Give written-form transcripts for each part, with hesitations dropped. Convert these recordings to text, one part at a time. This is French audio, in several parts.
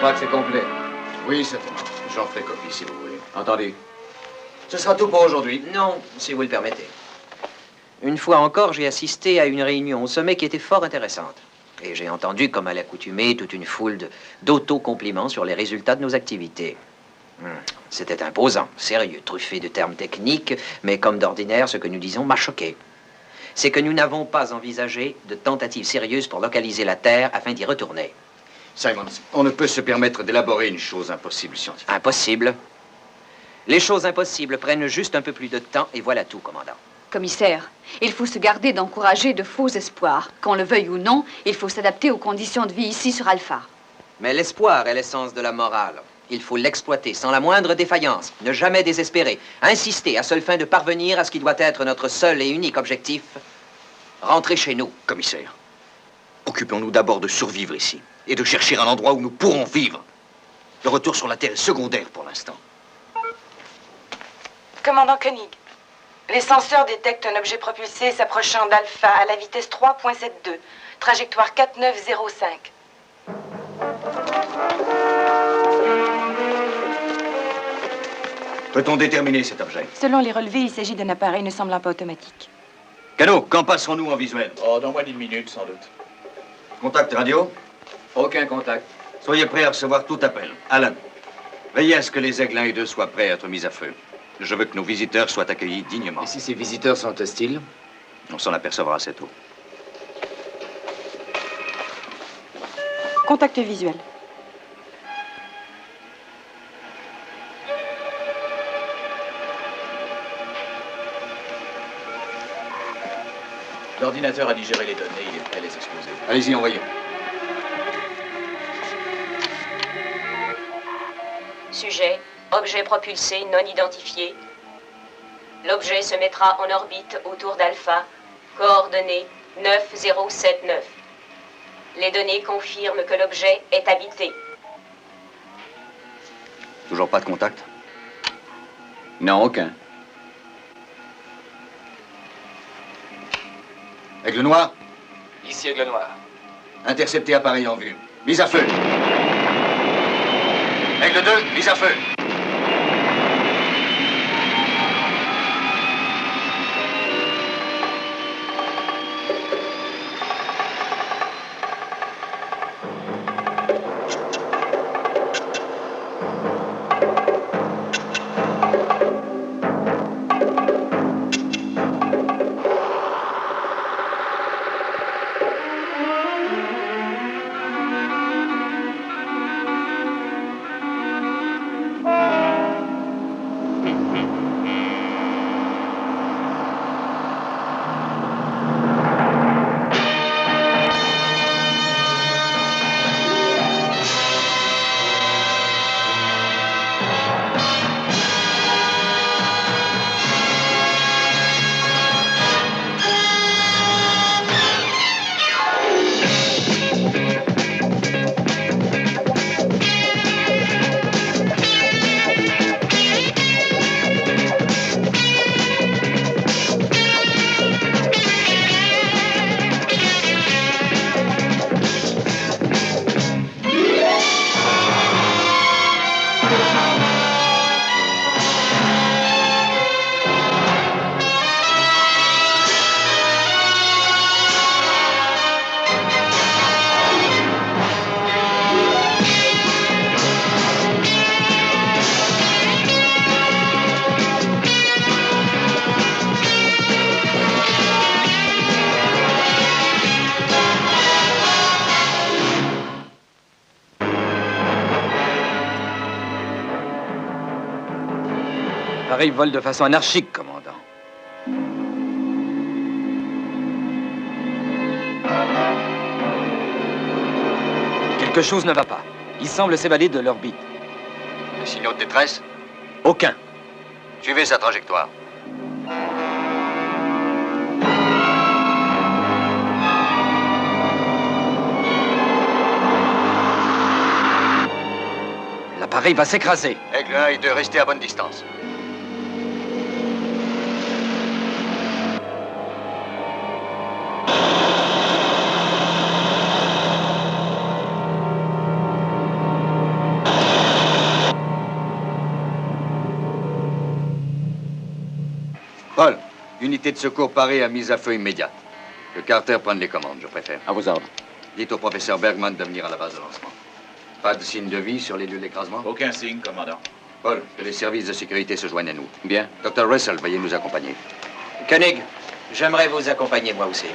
crois que c'est complet. Oui, certainement. J'en ferai copie si vous voulez. Entendu. Ce sera tout pour aujourd'hui. Non, si vous le permettez. Une fois encore, j'ai assisté à une réunion au sommet qui était fort intéressante. Et j'ai entendu, comme à l'accoutumée, toute une foule d'auto-compliments sur les résultats de nos activités. C'était imposant, sérieux, truffé de termes techniques, mais comme d'ordinaire, ce que nous disons m'a choqué. C'est que nous n'avons pas envisagé de tentatives sérieuses pour localiser la Terre afin d'y retourner. Simons, on ne peut se permettre d'élaborer une chose impossible scientifiquement. Impossible. Les choses impossibles prennent juste un peu plus de temps, et voilà tout, commandant. Commissaire, il faut se garder d'encourager de faux espoirs. Qu'on le veuille ou non, il faut s'adapter aux conditions de vie ici sur Alpha. Mais l'espoir est l'essence de la morale. Il faut l'exploiter sans la moindre défaillance, ne jamais désespérer, insister à seule fin de parvenir à ce qui doit être notre seul et unique objectif, rentrer chez nous. Commissaire, occupons-nous d'abord de survivre ici et de chercher un endroit où nous pourrons vivre. Le retour sur la Terre est secondaire pour l'instant. Commandant Koenig, les senseurs détectent un objet propulsé s'approchant d'Alpha à la vitesse 3.72, trajectoire 4905. Peut-on déterminer cet objet? Selon les relevés, il s'agit d'un appareil ne semblant pas automatique. Cano, quand passerons-nous en visuel? Oh, dans moins d'une minute, sans doute. Contact radio? Aucun contact. Soyez prêts à recevoir tout appel. Alan, veillez à ce que les aigles 1 et 2 soient prêts à être mis à feu. Je veux que nos visiteurs soient accueillis dignement. Et si ces visiteurs sont hostiles? On s'en apercevra assez tôt. Contact visuel. L'ordinateur a digéré les données, il est prêt à les exposer. Allez-y, envoyez. Sujet, objet propulsé non identifié. L'objet se mettra en orbite autour d'Alpha, coordonnées 9079. Les données confirment que l'objet est habité. Toujours pas de contact? Non, aucun. Aigle noir? Ici Aigle Noir. Intercepté appareil en vue. Mise à feu. Aigle 2, mise à feu. L'appareil vole de façon anarchique, commandant. Quelque chose ne va pas. Il semble s'évader de l'orbite. Des signaux de détresse? Aucun. Suivez sa trajectoire. L'appareil va s'écraser. Aigle 1 et 2, restez à bonne distance. Paul, unité de secours parée à mise à feu immédiate. Que Carter prenne les commandes, je préfère. À vos ordres. Dites au professeur Bergman de venir à la base de lancement. Pas de signe de vie sur les lieux d'écrasement? Aucun signe, commandant. Paul, que les services de sécurité se joignent à nous. Bien. Dr. Russell, veuillez nous accompagner. Koenig, j'aimerais vous accompagner moi aussi.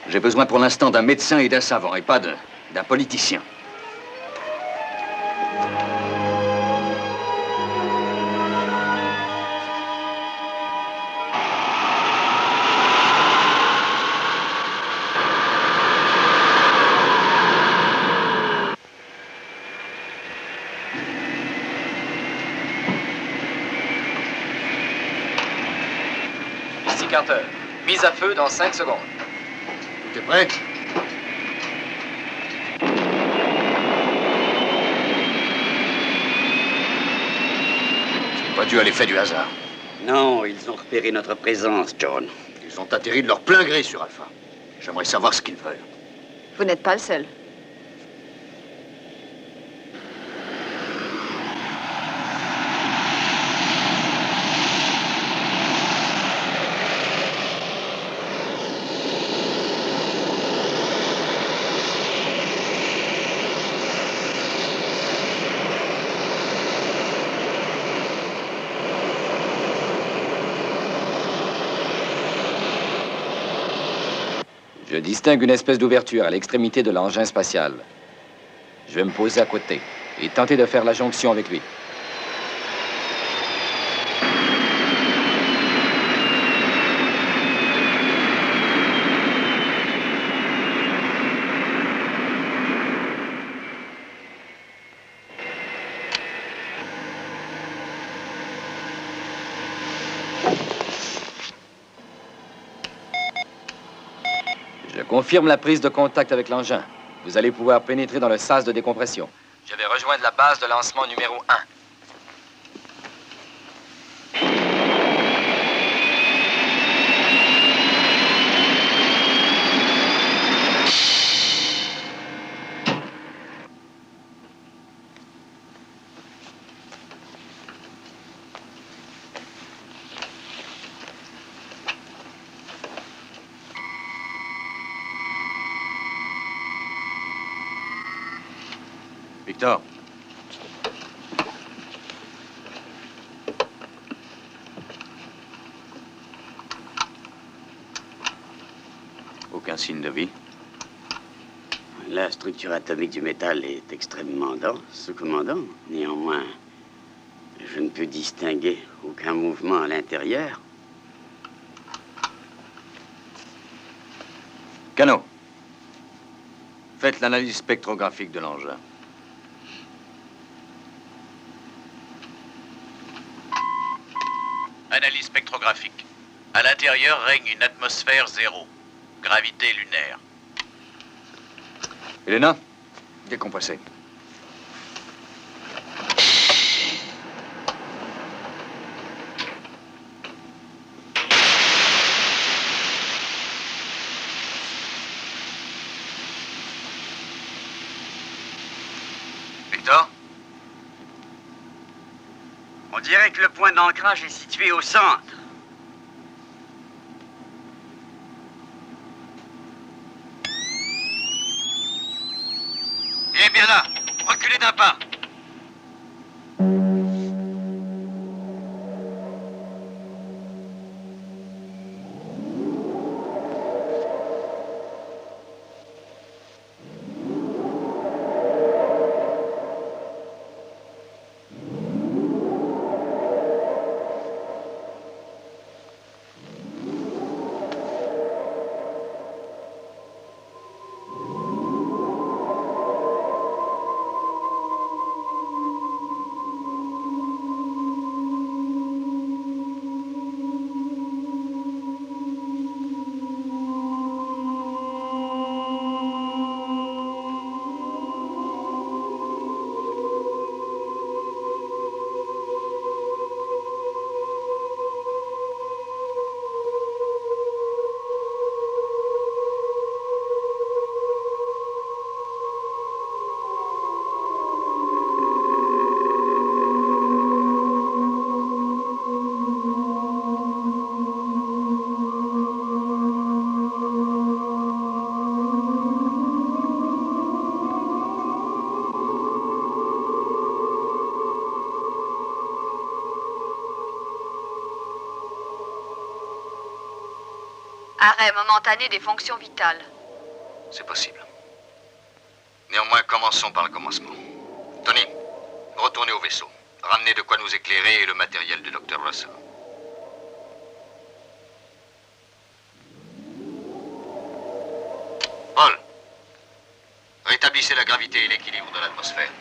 J'ai besoin pour l'instant d'un médecin et d'un savant, et pas d'un politicien. Ici Carter. Mise à feu dans 5 secondes. Tout est prêt? C'est pas dû à l'effet du hasard. Non, ils ont repéré notre présence, John. Ils ont atterri de leur plein gré sur Alpha. J'aimerais savoir ce qu'ils veulent. Vous n'êtes pas le seul. Je distingue une espèce d'ouverture à l'extrémité de l'engin spatial. Je vais me poser à côté et tenter de faire la jonction avec lui. Je confirme la prise de contact avec l'engin. Vous allez pouvoir pénétrer dans le sas de décompression. Je vais rejoindre la base de lancement numéro 1. Victor. Aucun signe de vie. La structure atomique du métal est extrêmement dense, commandant. Néanmoins, je ne peux distinguer aucun mouvement à l'intérieur. Cano. Faites l'analyse spectrographique de l'engin. Analyse spectrographique. À l'intérieur règne une atmosphère zéro. Gravité lunaire. Elena, décompressez. Victor? On dirait que le point d'ancrage est situé au centre. Il est bien là. Reculez d'un pas. Arrêt momentané des fonctions vitales. C'est possible. Néanmoins, commençons par le commencement. Tony, retournez au vaisseau. Ramenez de quoi nous éclairer et le matériel du Dr. Russell. Paul, rétablissez la gravité et l'équilibre de l'atmosphère.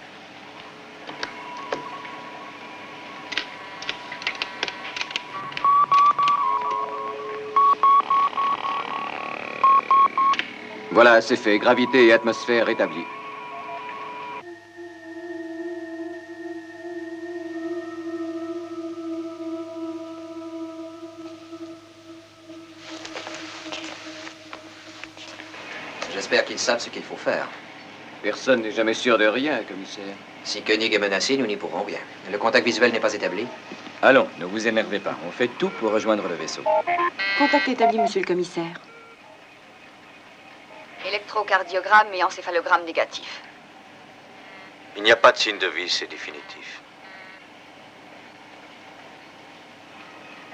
Voilà, c'est fait. Gravité et atmosphère rétablies. J'espère qu'ils savent ce qu'il faut faire. Personne n'est jamais sûr de rien, commissaire. Si Koenig est menacé, nous n'y pourrons rien. Le contact visuel n'est pas établi. Allons, ne vous énervez pas. On fait tout pour rejoindre le vaisseau. Contact établi, monsieur le commissaire. Électrocardiogramme et encéphalogramme négatif. Il n'y a pas de signe de vie, c'est définitif.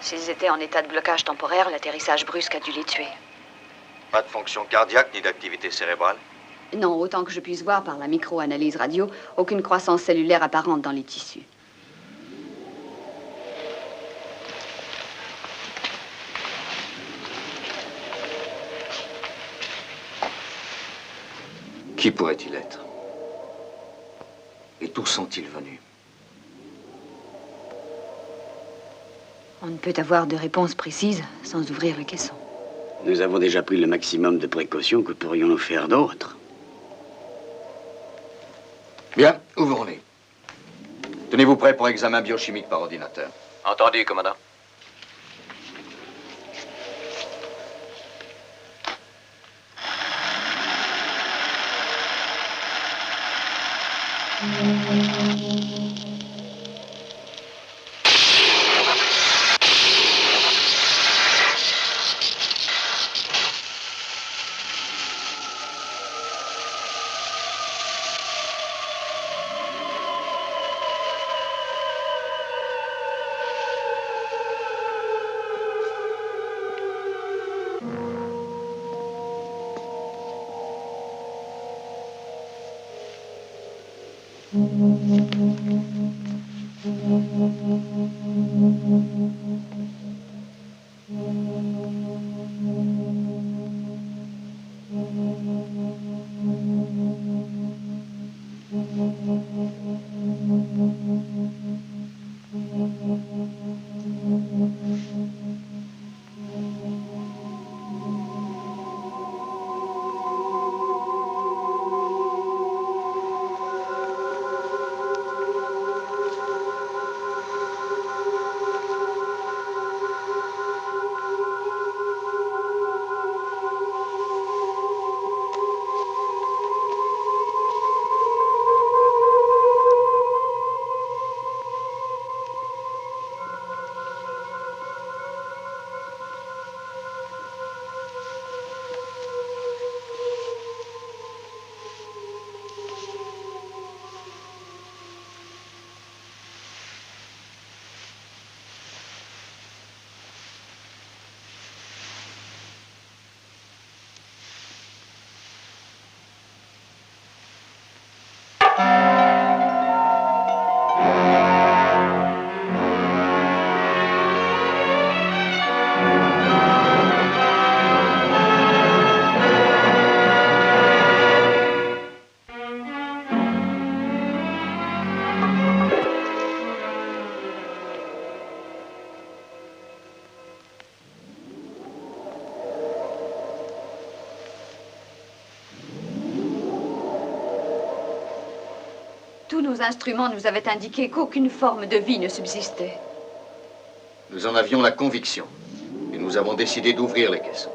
S'ils étaient en état de blocage temporaire, l'atterrissage brusque a dû les tuer. Pas de fonction cardiaque ni d'activité cérébrale? Non, autant que je puisse voir par la micro-analyse radio, aucune croissance cellulaire apparente dans les tissus. Qui pourrait-il être? Et d'où sont-ils venus? On ne peut avoir de réponse précise sans ouvrir le caisson. Nous avons déjà pris le maximum de précautions. Que pourrions-nous faire d'autre? Bien, ouvrons-les. Tenez-vous prêts pour examen biochimique par ordinateur. Entendu, commandant. Tous nos instruments nous avaient indiqué qu'aucune forme de vie ne subsistait. Nous en avions la conviction. Et nous avons décidé d'ouvrir les caissons.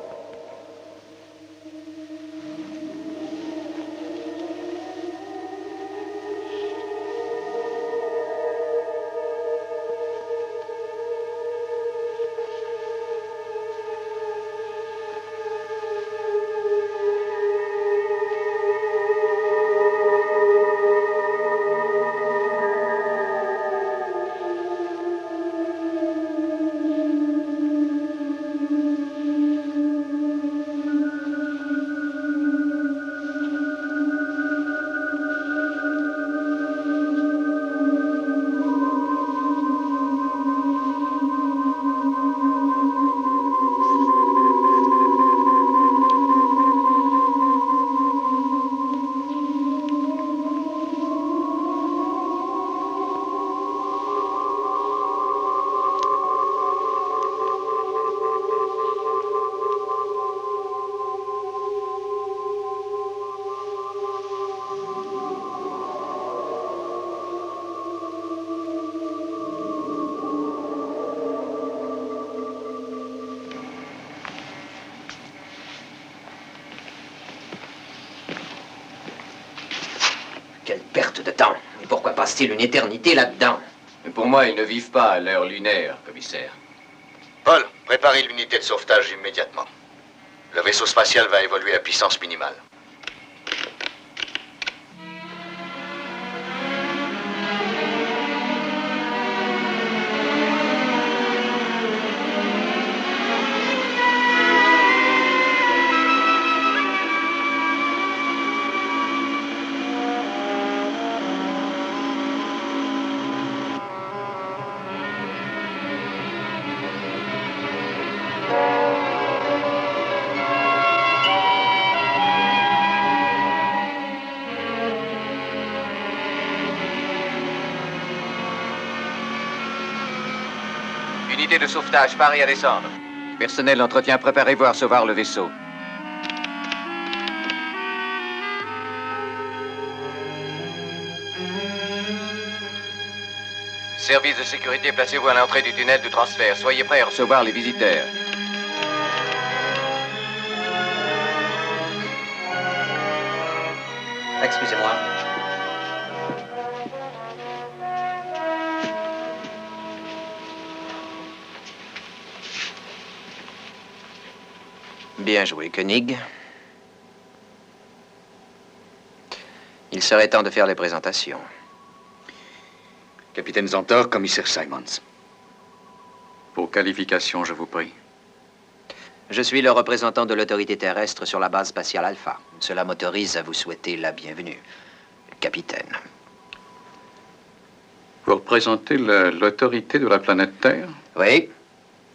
perte de temps. Et pourquoi passe-t-il une éternité là-dedans? Pour moi, ils ne vivent pas à l'heure lunaire, commissaire. Paul, préparez l'unité de sauvetage immédiatement. Le vaisseau spatial va évoluer à puissance minimale. Unité de sauvetage, parée à descendre. Personnel d'entretien, préparez-vous à recevoir le vaisseau. Service de sécurité, placez-vous à l'entrée du tunnel de transfert. Soyez prêts à recevoir les visiteurs. Excusez-moi. Bien joué, Koenig. Il serait temps de faire les présentations. Capitaine Zantor, commissaire Simons. Pour qualification, je vous prie. Je suis le représentant de l'autorité terrestre sur la base spatiale Alpha. Cela m'autorise à vous souhaiter la bienvenue, capitaine. Vous représentez l'autorité de la planète Terre? Oui.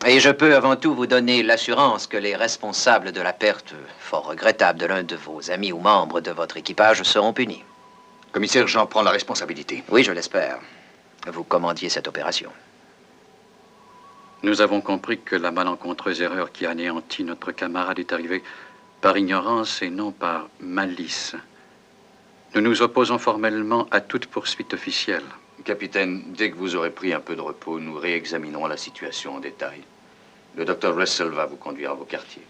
Et je peux avant tout vous donner l'assurance que les responsables de la perte fort regrettable de l'un de vos amis ou membres de votre équipage seront punis. Commissaire, j'en prends la responsabilité. Oui, je l'espère. Vous commandiez cette opération. Nous avons compris que la malencontreuse erreur qui anéantit notre camarade est arrivée par ignorance et non par malice. Nous nous opposons formellement à toute poursuite officielle. Capitaine, dès que vous aurez pris un peu de repos, nous réexaminerons la situation en détail. Le docteur Russell va vous conduire à vos quartiers.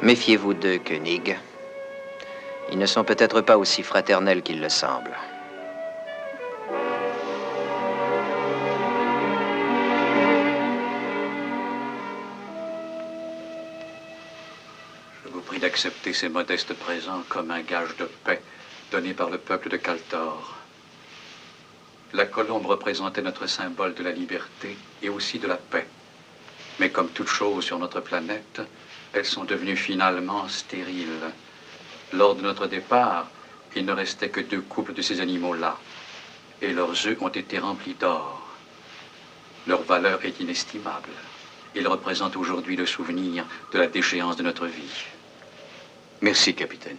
Méfiez-vous d'eux, Koenig. Ils ne sont peut-être pas aussi fraternels qu'ils le semblent. Je vous prie d'accepter ces modestes présents comme un gage de paix donné par le peuple de Kaltor. La colombe représentait notre symbole de la liberté et aussi de la paix. Mais comme toute chose sur notre planète, elles sont devenues finalement stériles. Lors de notre départ, il ne restait que 2 couples de ces animaux-là, et leurs œufs ont été remplis d'or. Leur valeur est inestimable. Ils représentent aujourd'hui le souvenir de la déchéance de notre vie. Merci, capitaine.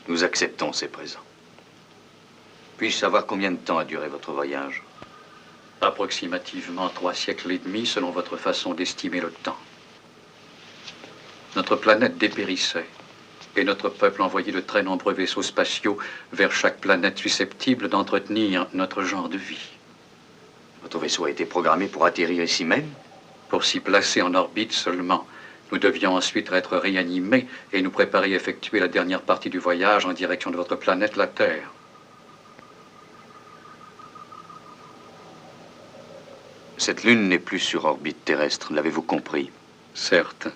Nous acceptons ces présents. Puis-je savoir combien de temps a duré votre voyage? Approximativement 3 siècles et demi, selon votre façon d'estimer le temps. Notre planète dépérissait, et notre peuple envoyait de très nombreux vaisseaux spatiaux vers chaque planète susceptible d'entretenir notre genre de vie. Votre vaisseau a été programmé pour atterrir ici même? Pour s'y placer en orbite seulement. Nous devions ensuite être réanimés et nous préparer à effectuer la dernière partie du voyage en direction de votre planète, la Terre. Cette lune n'est plus sur orbite terrestre, l'avez-vous compris? Certes.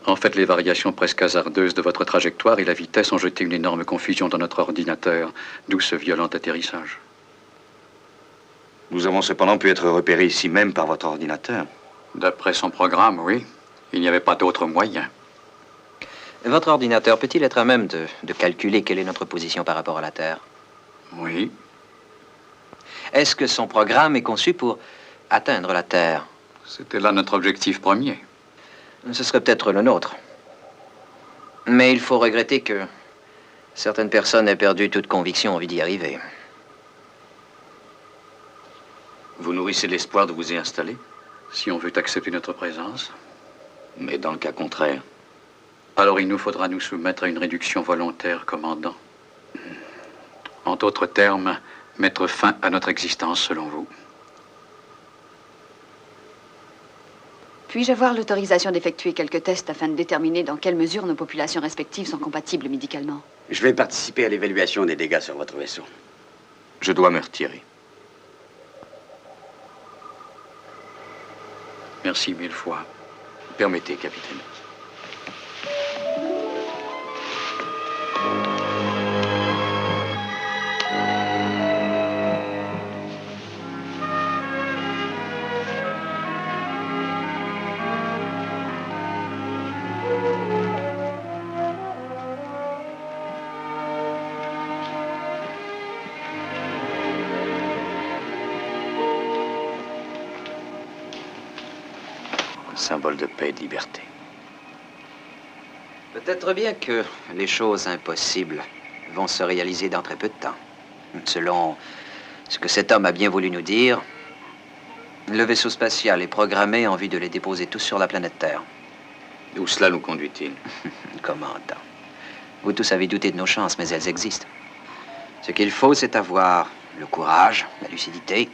En fait, les variations presque hasardeuses de votre trajectoire et la vitesse ont jeté une énorme confusion dans notre ordinateur, d'où ce violent atterrissage. Nous avons cependant pu être repérés ici même par votre ordinateur. D'après son programme, oui. Il n'y avait pas d'autre moyen. Votre ordinateur peut-il être à même de calculer quelle est notre position par rapport à la Terre? Oui. Est-ce que son programme est conçu pour atteindre la Terre? C'était là notre objectif premier. Ce serait peut-être le nôtre. Mais il faut regretter que certaines personnes aient perdu toute conviction en vue d'y arriver. Vous nourrissez l'espoir de vous y installer? Si on veut accepter notre présence. Mais dans le cas contraire? Alors il nous faudra nous soumettre à une réduction volontaire, commandant. En d'autres termes, mettre fin à notre existence, selon vous. Puis-je avoir l'autorisation d'effectuer quelques tests afin de déterminer dans quelle mesure nos populations respectives sont compatibles médicalement? Je vais participer à l'évaluation des dégâts sur votre vaisseau. Je dois me retirer. Merci 1000 fois. Permettez, capitaine. Symbole de paix et de liberté. Peut-être bien que les choses impossibles vont se réaliser dans très peu de temps. Selon ce que cet homme a bien voulu nous dire, le vaisseau spatial est programmé en vue de les déposer tous sur la planète Terre. Où cela nous conduit-il? Commandant, vous tous avez douté de nos chances, mais elles existent. Ce qu'il faut, c'est avoir le courage, la lucidité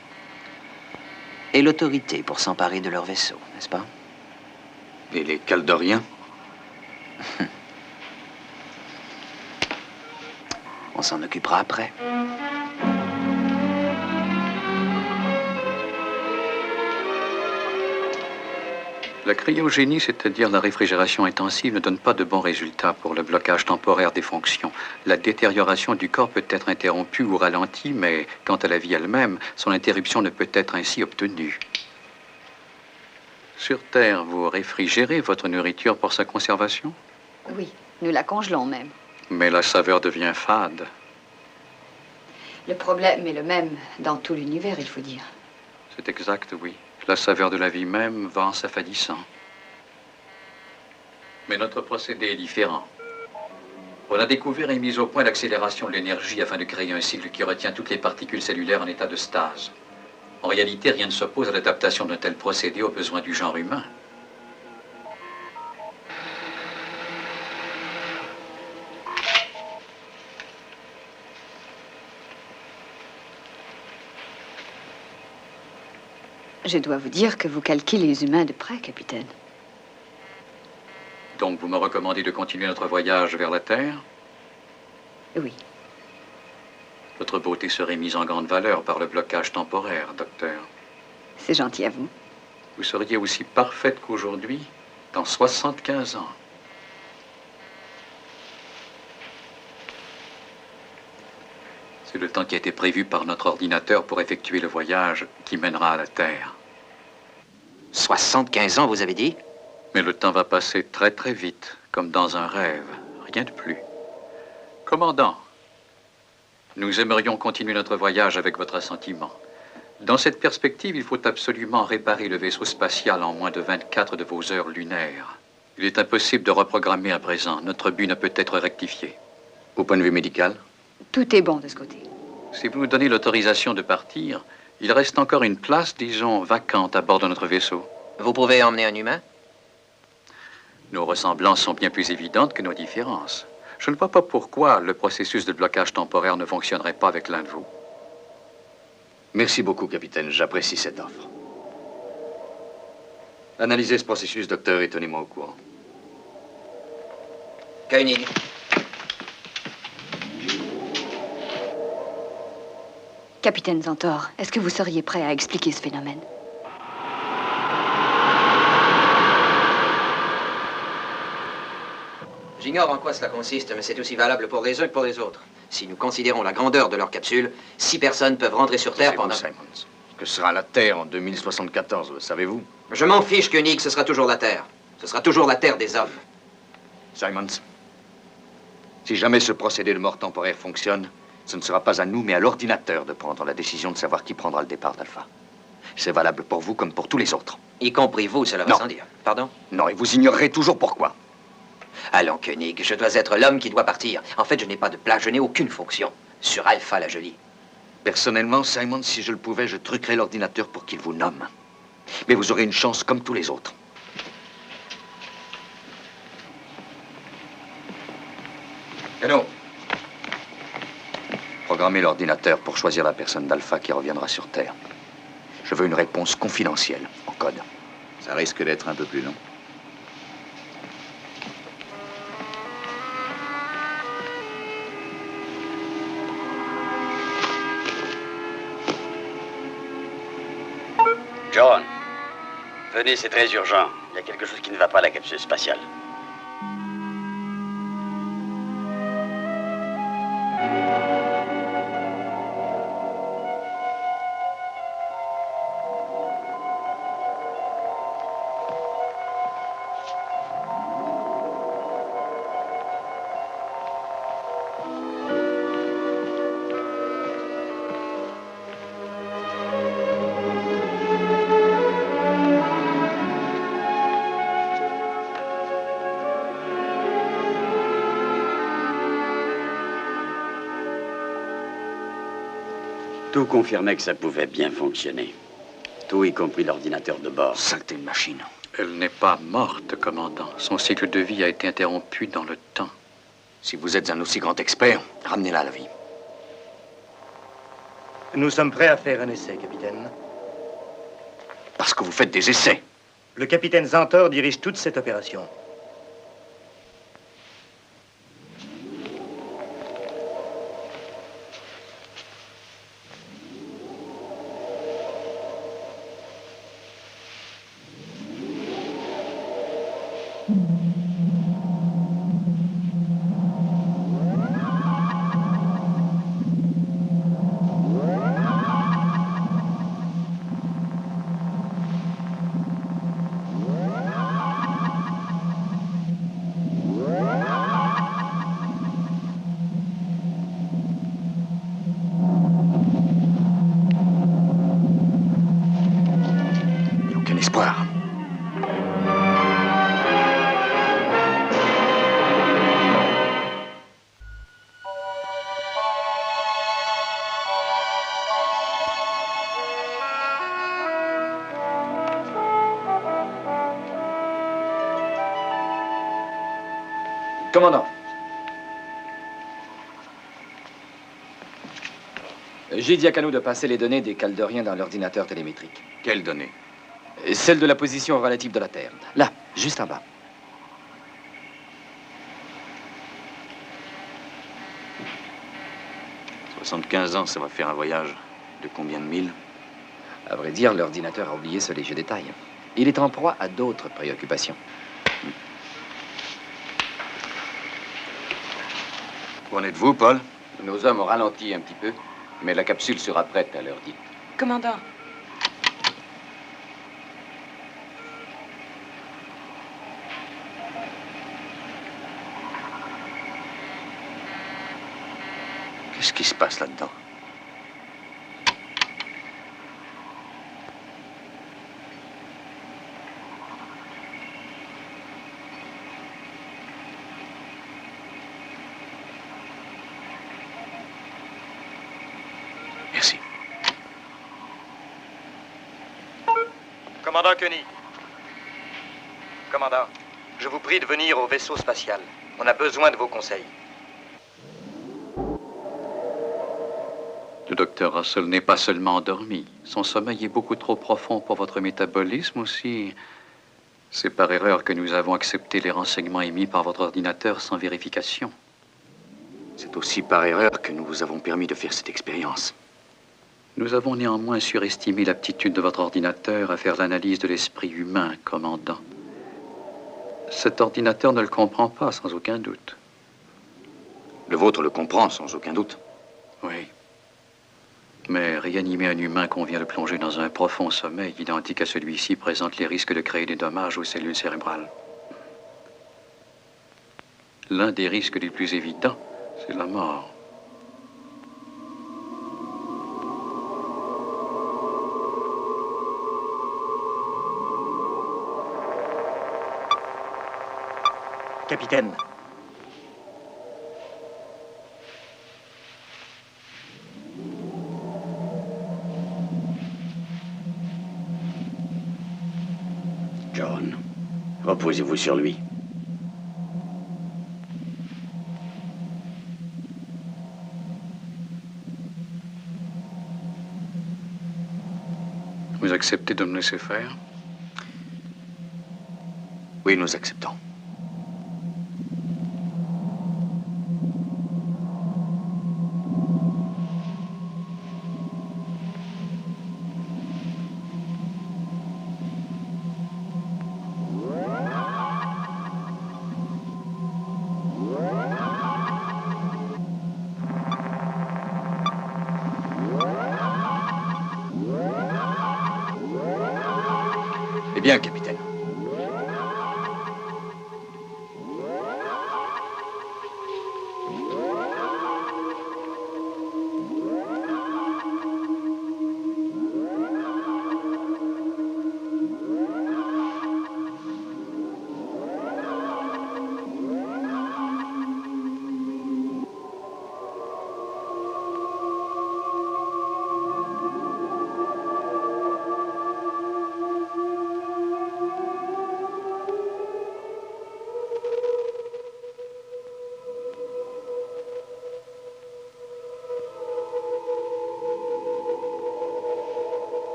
et l'autorité pour s'emparer de leur vaisseau, n'est-ce pas? Et les Caldoriens? On s'en occupera après. La cryogénie, c'est-à-dire la réfrigération intensive, ne donne pas de bons résultats pour le blocage temporaire des fonctions. La détérioration du corps peut être interrompue ou ralentie, mais quant à la vie elle-même, son interruption ne peut être ainsi obtenue. Sur Terre, vous réfrigérez votre nourriture pour sa conservation? Oui, nous la congelons même. Mais la saveur devient fade. Le problème est le même dans tout l'univers, il faut dire. C'est exact, oui. La saveur de la vie même va en s'affadissant. Mais notre procédé est différent. On a découvert et mis au point l'accélération de l'énergie afin de créer un cycle qui retient toutes les particules cellulaires en état de stase. En réalité, rien ne s'oppose à l'adaptation d'un tel procédé aux besoins du genre humain. Je dois vous dire que vous calquez les humains de près, capitaine. Donc, vous me recommandez de continuer notre voyage vers la Terre? Oui. Votre beauté serait mise en grande valeur par le blocage temporaire, docteur. C'est gentil à vous. Vous seriez aussi parfaite qu'aujourd'hui, dans 75 ans. C'est le temps qui a été prévu par notre ordinateur pour effectuer le voyage qui mènera à la Terre. 75 ans, vous avez dit? Mais le temps va passer très, très vite, comme dans un rêve. Rien de plus. Commandant, nous aimerions continuer notre voyage avec votre assentiment. Dans cette perspective, il faut absolument réparer le vaisseau spatial en moins de 24 de vos heures lunaires. Il est impossible de reprogrammer à présent. Notre but ne peut être rectifié. Au point de vue médical? Tout est bon de ce côté. Si vous nous donnez l'autorisation de partir, il reste encore une place, disons, vacante à bord de notre vaisseau. Vous pouvez emmener un humain? Nos ressemblances sont bien plus évidentes que nos différences. Je ne vois pas pourquoi le processus de blocage temporaire ne fonctionnerait pas avec l'un de vous. Merci beaucoup, capitaine. J'apprécie cette offre. Analysez ce processus, docteur, et tenez-moi au courant. Koenig. Capitaine Zantor, est-ce que vous seriez prêt à expliquer ce phénomène? J'ignore en quoi cela consiste, mais c'est aussi valable pour les uns que pour les autres. Si nous considérons la grandeur de leur capsule, 6 personnes peuvent rentrer sur Terre pendant... Simons. Que sera la Terre en 2074, le savez-vous? Je m'en fiche, Koenig, ce sera toujours la Terre. Ce sera toujours la Terre des hommes. Simons, si jamais ce procédé de mort temporaire fonctionne, ce ne sera pas à nous, mais à l'ordinateur de prendre la décision de savoir qui prendra le départ d'Alpha. C'est valable pour vous comme pour tous les autres. Y compris vous, cela va sans dire. Pardon? Non, et vous ignorerez toujours pourquoi. Allons, Koenig, je dois être l'homme qui doit partir. En fait, je n'ai pas de place, je n'ai aucune fonction. Sur Alpha, la jolie. Personnellement, Simon, si je le pouvais, je truquerais l'ordinateur pour qu'il vous nomme. Mais vous aurez une chance comme tous les autres. Hello. Programmez l'ordinateur pour choisir la personne d'Alpha qui reviendra sur Terre. Je veux une réponse confidentielle, en code. Ça risque d'être un peu plus long. John, venez, c'est très urgent. Il y a quelque chose qui ne va pas à la capsule spatiale. Tout confirmait que ça pouvait bien fonctionner. Tout, y compris l'ordinateur de bord. Saleté de machine. Elle n'est pas morte, commandant. Son cycle de vie a été interrompu dans le temps. Si vous êtes un aussi grand expert, ramenez-la à la vie. Nous sommes prêts à faire un essai, capitaine. Parce que vous faites des essais. Le capitaine Zantor dirige toute cette opération. Espoir. Commandant. J'ai dit à Cano de passer les données des Calderiens dans l'ordinateur télémétrique. Quelles données? Celle de la position relative de la Terre. Là, juste en bas. « 75 ans, ça va faire un voyage de combien de milles? À vrai dire, l'ordinateur a oublié ce léger détail. Il est en proie à d'autres préoccupations. Où en êtes-vous, Paul? Nos hommes ont ralenti un petit peu, mais la capsule sera prête à l'heure dite. Commandant. Qu'est-ce qui se passe là-dedans? Merci. Commandant Koenig. Commandant, je vous prie de venir au vaisseau spatial. On a besoin de vos conseils. Le docteur Russell n'est pas seulement endormi. Son sommeil est beaucoup trop profond pour votre métabolisme aussi. C'est par erreur que nous avons accepté les renseignements émis par votre ordinateur sans vérification. C'est aussi par erreur que nous vous avons permis de faire cette expérience. Nous avons néanmoins surestimé l'aptitude de votre ordinateur à faire l'analyse de l'esprit humain, commandant. Cet ordinateur ne le comprend pas, sans aucun doute. Le vôtre le comprend, sans aucun doute. Oui. Mais réanimer un humain qu'on vient de plonger dans un profond sommeil identique à celui-ci présente les risques de créer des dommages aux cellules cérébrales. L'un des risques les plus évidents, c'est la mort. Capitaine. John, reposez-vous sur lui. Vous acceptez de me laisser faire? Oui, nous acceptons. Eh bien, capitaine.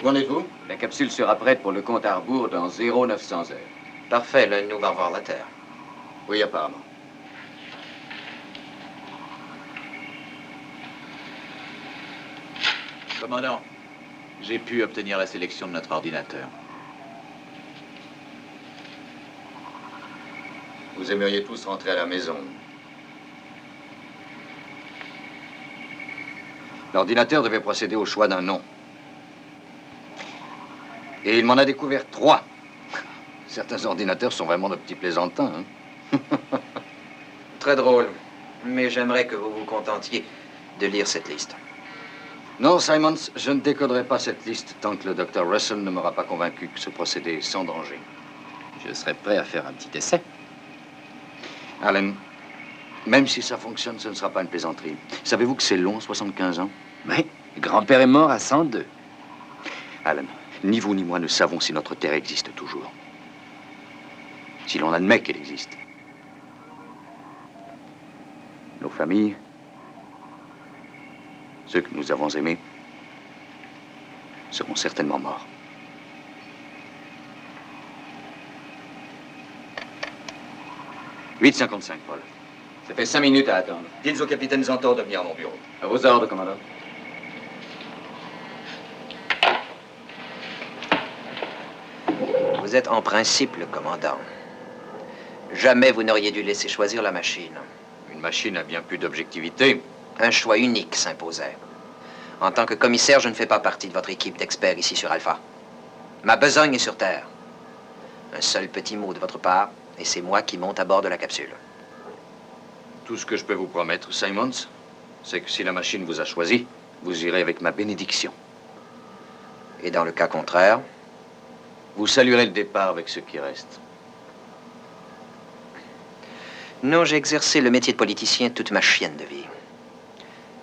Où en êtes-vous? La capsule sera prête pour le compte à rebours dans 0900 heures. Parfait, l'un de nous va revoir la Terre. Oui, apparemment. Commandant, j'ai pu obtenir la sélection de notre ordinateur. Vous aimeriez tous rentrer à la maison. L'ordinateur devait procéder au choix d'un nom. Et il m'en a découvert 3. Certains ordinateurs sont vraiment de petits plaisantins. Hein? Très drôle. Mais j'aimerais que vous vous contentiez de lire cette liste. Non, Simons, je ne décoderai pas cette liste tant que le Dr. Russell ne m'aura pas convaincu que ce procédé est sans danger. Je serais prêt à faire un petit essai. Allen, même si ça fonctionne, ce ne sera pas une plaisanterie. Savez-vous que c'est long, 75 ans? Oui, grand-père est mort à 102. Allen, ni vous ni moi ne savons si notre Terre existe toujours. Si l'on admet qu'elle existe. Nos familles, ceux que nous avons aimés, seront certainement morts. « 8h55, Paul. Ça fait 5 minutes à attendre. Dites au capitaine Zantor de venir à mon bureau. À vos ordres, commandant. Vous êtes en principe le commandant. Jamais vous n'auriez dû laisser choisir la machine. Une machine a bien plus d'objectivité. Un choix unique s'imposait. En tant que commissaire, je ne fais pas partie de votre équipe d'experts ici sur Alpha. Ma besogne est sur Terre. Un seul petit mot de votre part, et c'est moi qui monte à bord de la capsule. Tout ce que je peux vous promettre, Simons, c'est que si la machine vous a choisi, vous irez avec ma bénédiction. Et dans le cas contraire? Vous saluerez le départ avec ce qui reste. Non, j'ai exercé le métier de politicien toute ma chienne de vie.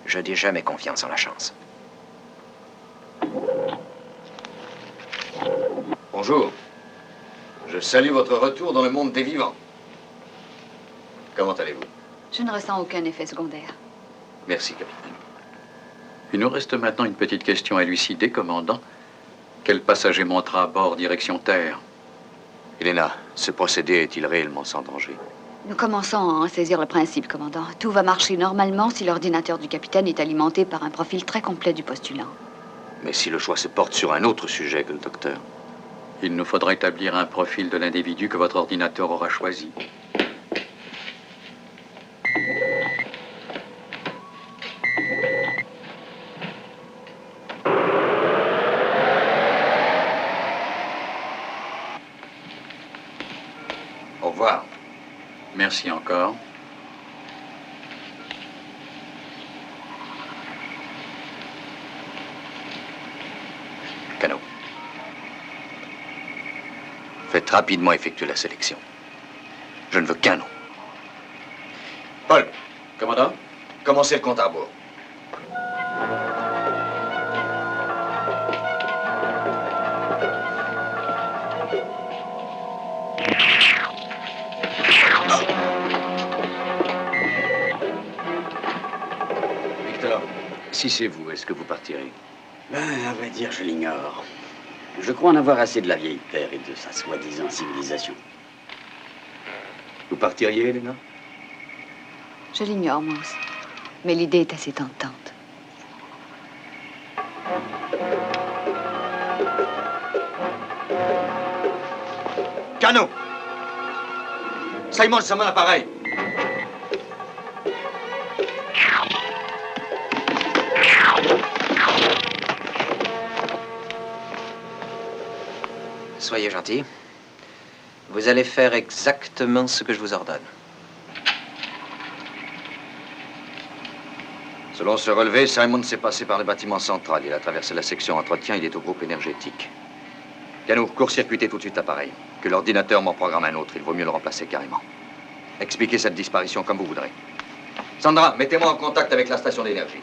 Je n'ai jamais confiance en la chance. Bonjour. Je salue votre retour dans le monde des vivants. Comment allez-vous? Je ne ressens aucun effet secondaire. Merci, capitaine. Il nous reste maintenant une petite question à élucider, commandant. Quel passager montera à bord direction Terre? Elena, ce procédé est-il réellement sans danger? Nous commençons à en saisir le principe, commandant. Tout va marcher normalement si l'ordinateur du capitaine est alimenté par un profil très complet du postulant. Mais si le choix se porte sur un autre sujet que le docteur? Il nous faudra établir un profil de l'individu que votre ordinateur aura choisi. Au revoir. Merci encore. Cano. Faites rapidement effectuer la sélection. Je ne veux qu'un nom. Paul. Commandant? Commencez le compte à rebours. Si c'est vous, est-ce que vous partirez? Ben, à vrai dire, je l'ignore. Je crois en avoir assez de la vieille terre et de sa soi-disant civilisation. Vous partiriez, Elena? Je l'ignore, moi aussi. Mais l'idée est assez tentante. Cano! Simon, ça mon appareil! Soyez gentil. Vous allez faire exactement ce que je vous ordonne. Selon ce relevé, Simon s'est passé par le bâtiment central. Il a traversé la section entretien, il est au groupe énergétique. Cano, court-circuitez tout de suite l'appareil. Que l'ordinateur m'en programme un autre, il vaut mieux le remplacer carrément. Expliquez cette disparition comme vous voudrez. Sandra, mettez-moi en contact avec la station d'énergie.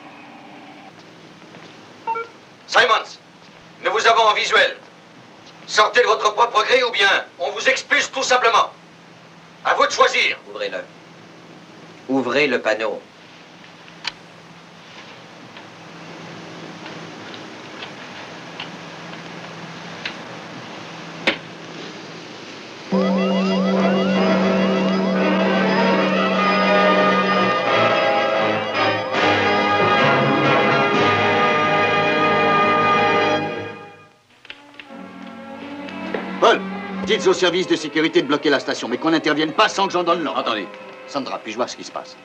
Simons, nous vous avons en visuel. Sortez de votre propre gré ou bien on vous expulse tout simplement. À vous de choisir. Ouvrez-le. Ouvrez le panneau. Paul, dites au service de sécurité de bloquer la station, mais qu'on n'intervienne pas sans que j'en donne l'ordre. Entendu. Sandra, puis-je voir ce qui se passe?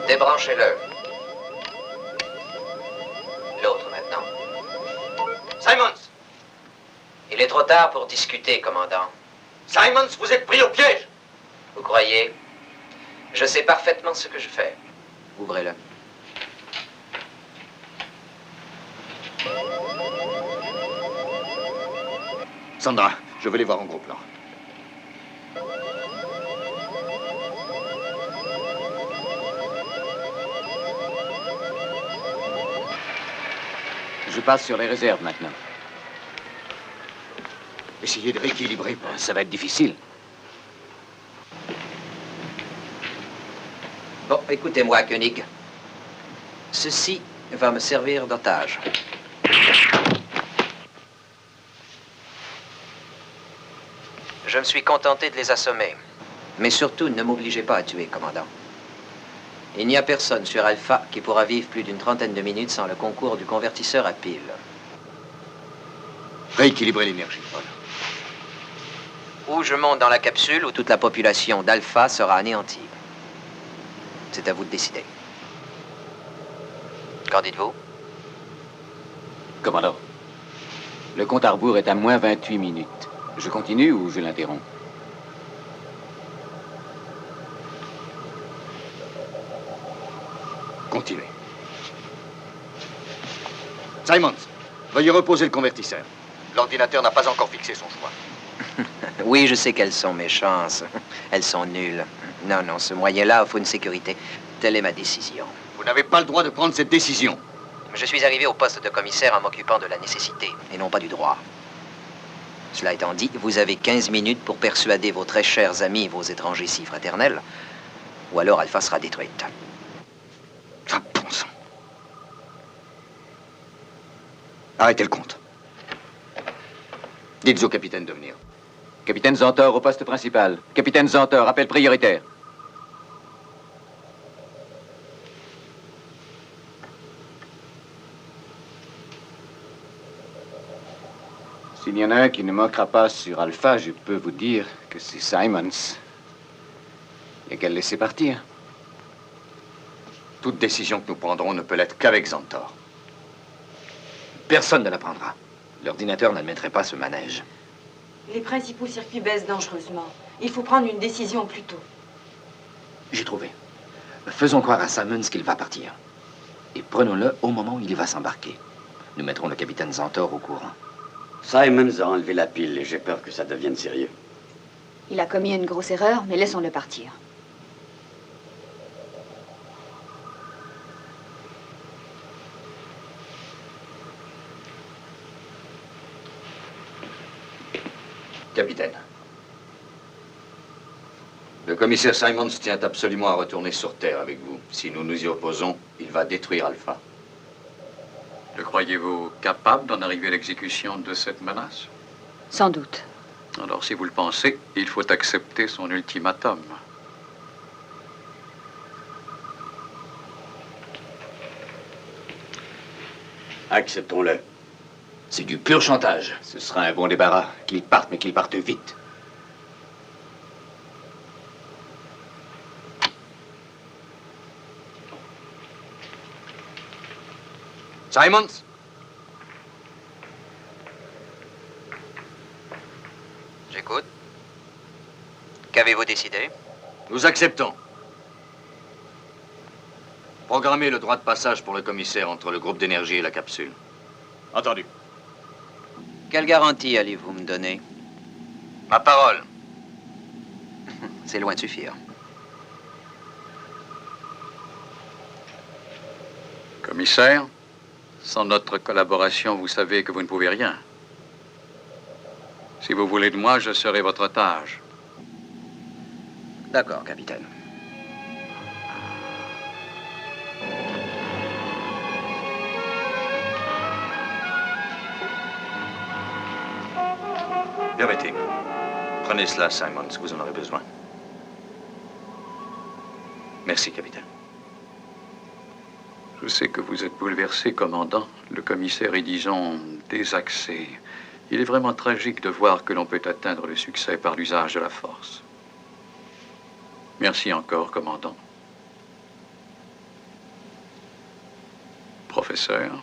Débranchez-le. L'autre maintenant. Simons! Il est trop tard pour discuter, commandant. Simons, vous êtes pris au piège! Vous croyez? Je sais parfaitement ce que je fais. Ouvrez-le. Sandra, je veux les voir en gros plan. Je passe sur les réserves maintenant. Essayez de rééquilibrer, Paul. Ça va être difficile. Bon, écoutez-moi, Koenig. Ceci va me servir d'otage. Je me suis contenté de les assommer. Mais surtout, ne m'obligez pas à tuer, commandant. Il n'y a personne sur Alpha qui pourra vivre plus d'une trentaine de minutes sans le concours du convertisseur à pile. Rééquilibrer l'énergie, Paul. Ou je monte dans la capsule où toute la population d'Alpha sera anéantie. C'est à vous de décider. Qu'en dites-vous? Commandant, le compte à rebours est à moins 28 minutes. Je continue ou je l'interromps? Continuez. Simons, veuillez reposer le convertisseur. L'ordinateur n'a pas encore fixé son choix. Oui, je sais qu'elles sont mes chances. Elles sont nulles. Non, non, ce moyen-là offre une sécurité. Telle est ma décision. Vous n'avez pas le droit de prendre cette décision. Je suis arrivé au poste de commissaire en m'occupant de la nécessité, et non pas du droit. Cela étant dit, vous avez 15 minutes pour persuader vos très chers amis, vos étrangers si fraternels, ou alors Alpha sera détruite. Ah, bon sang. Arrêtez le compte. Dites au capitaine de venir. Capitaine Zantor au poste principal. Capitaine Zantor, appel prioritaire. S'il y en a un qui ne manquera pas sur Alpha, je peux vous dire que c'est Simons. Il n'y a qu'à le laisser partir. Toute décision que nous prendrons ne peut l'être qu'avec Zantor. Personne ne la prendra. L'ordinateur n'admettrait pas ce manège. Les principaux circuits baissent dangereusement. Il faut prendre une décision plus tôt. J'ai trouvé. Faisons croire à Simons qu'il va partir. Et prenons-le au moment où il va s'embarquer. Nous mettrons le capitaine Zantor au courant. Simons a enlevé la pile et j'ai peur que ça devienne sérieux. Il a commis une grosse erreur, mais laissons-le partir. Capitaine, Le commissaire Simons tient absolument à retourner sur Terre avec vous. Si nous nous y opposons, il va détruire Alpha. Le croyez-vous capable d'en arriver à l'exécution de cette menace? Sans doute. Alors, si vous le pensez, il faut accepter son ultimatum. Acceptons-le. C'est du pur chantage. Ce sera un bon débarras. Qu'il parte, mais qu'il parte vite. Simons? J'écoute. Qu'avez-vous décidé? Nous acceptons. Programmez le droit de passage pour le commissaire entre le groupe d'énergie et la capsule. Entendu. Quelle garantie allez-vous me donner? Ma parole. C'est loin de suffire. Commissaire, sans notre collaboration, vous savez que vous ne pouvez rien. Si vous voulez de moi, je serai votre otage. D'accord, capitaine. Permettez. Prenez cela, Simons, vous en aurez besoin. Merci, capitaine. Je sais que vous êtes bouleversé, commandant. Le commissaire est, disons, désaxé. Il est vraiment tragique de voir que l'on peut atteindre le succès par l'usage de la force. Merci encore, commandant. Professeur.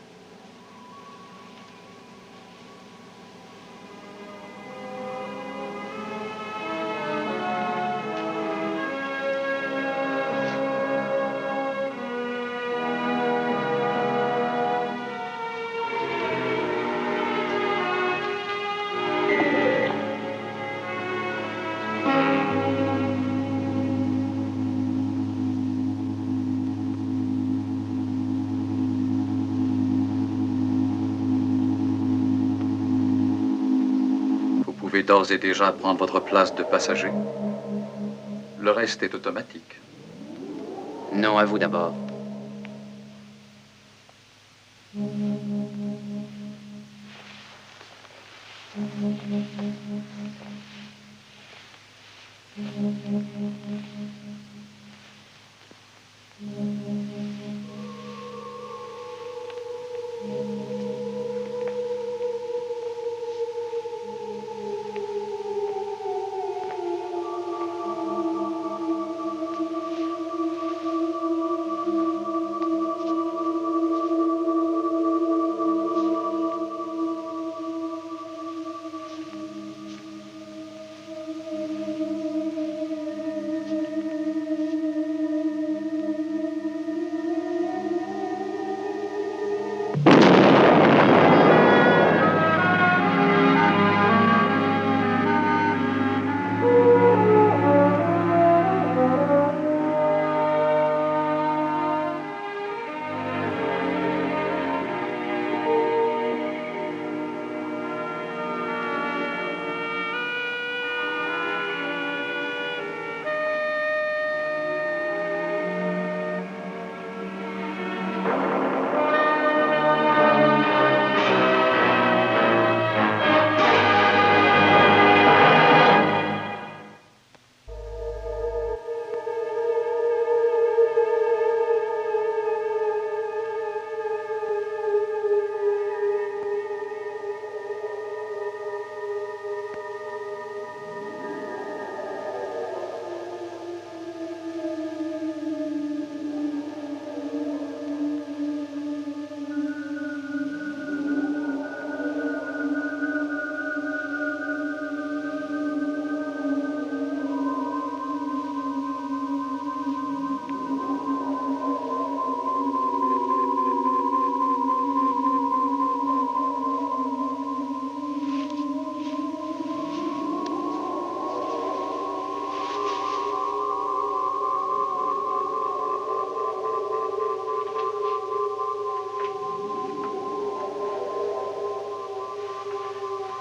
Vous pouvez d'ores et déjà prendre votre place de passager. Le reste est automatique. Non, à vous d'abord.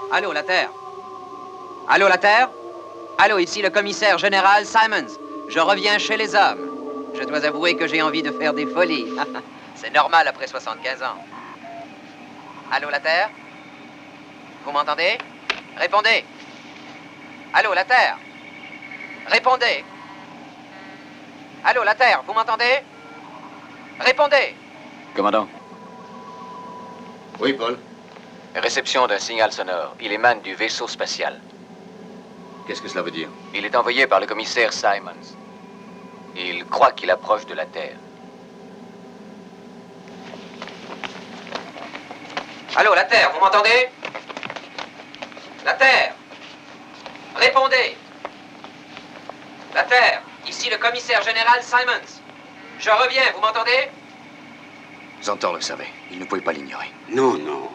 Allô, la Terre? Allô, la Terre? Allô, ici le commissaire général Simons. Je reviens chez les hommes. Je dois avouer que j'ai envie de faire des folies. C'est normal après 75 ans. Allô, la Terre? Vous m'entendez? Répondez. Allô, la Terre? Répondez. Allô, la Terre, vous m'entendez? Répondez. Commandant. Oui, Paul. Réception d'un signal sonore. Il émane du vaisseau spatial. Qu'est-ce que cela veut dire? Il est envoyé par le commissaire Simons. Il croit qu'il approche de la Terre. Allô, la Terre, vous m'entendez? La Terre? Répondez. La Terre, ici le commissaire général Simons. Je reviens, vous m'entendez? Zantor le savait. Il ne pouvait pas l'ignorer. Non, non.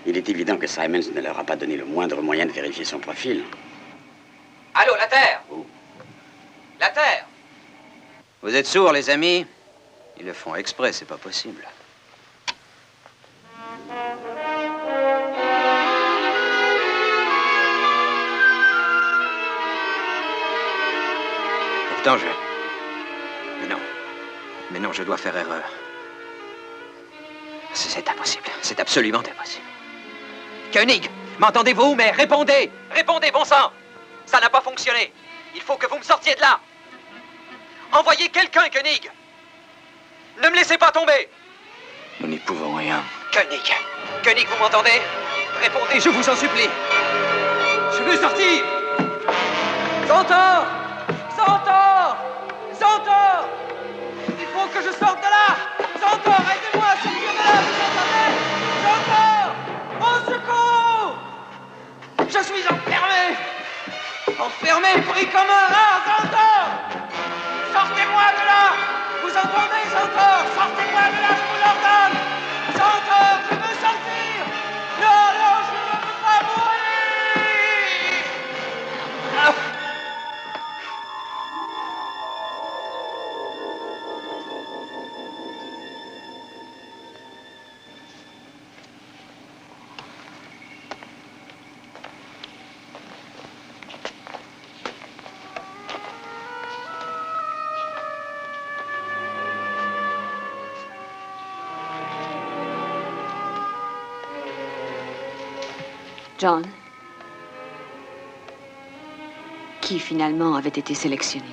Il est évident que Simons ne leur a pas donné le moindre moyen de vérifier son profil. Allô, la Terre? La Terre? Vous êtes sourds, les amis? Ils le font exprès, c'est pas possible. Pourtant, Mais non, je dois faire erreur. C'est impossible. C'est absolument impossible. Koenig, m'entendez-vous? Mais répondez! Répondez, bon sang! Ça n'a pas fonctionné. Il faut que vous me sortiez de là. Envoyez quelqu'un, Koenig. Ne me laissez pas tomber. Nous n'y pouvons rien. Koenig. Koenig, vous m'entendez? Répondez, je vous en supplie. Je veux sortir. Zantor! Zantor! Zantor! Il faut que je sorte de là. Zantor, aidez-moi à sortir de là, vous entendez? Zantor! Au secours! Je suis enfermé. Enfermé, pris comme un rat, Zantor! Sortez-moi de là! Vous entendez, Zantor? Sortez-moi de là, je vous l'ordonne! Zantor, je veux sortir! Non, non, je ne veux pas mourir! Ah. John, qui finalement avait été sélectionné?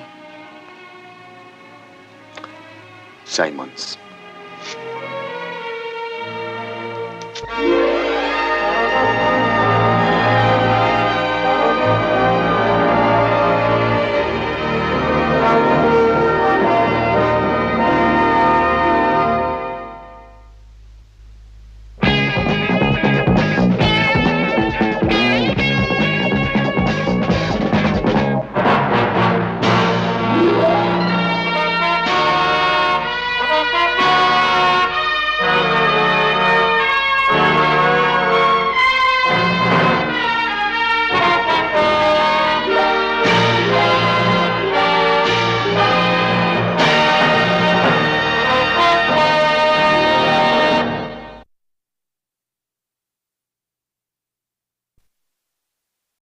Simons.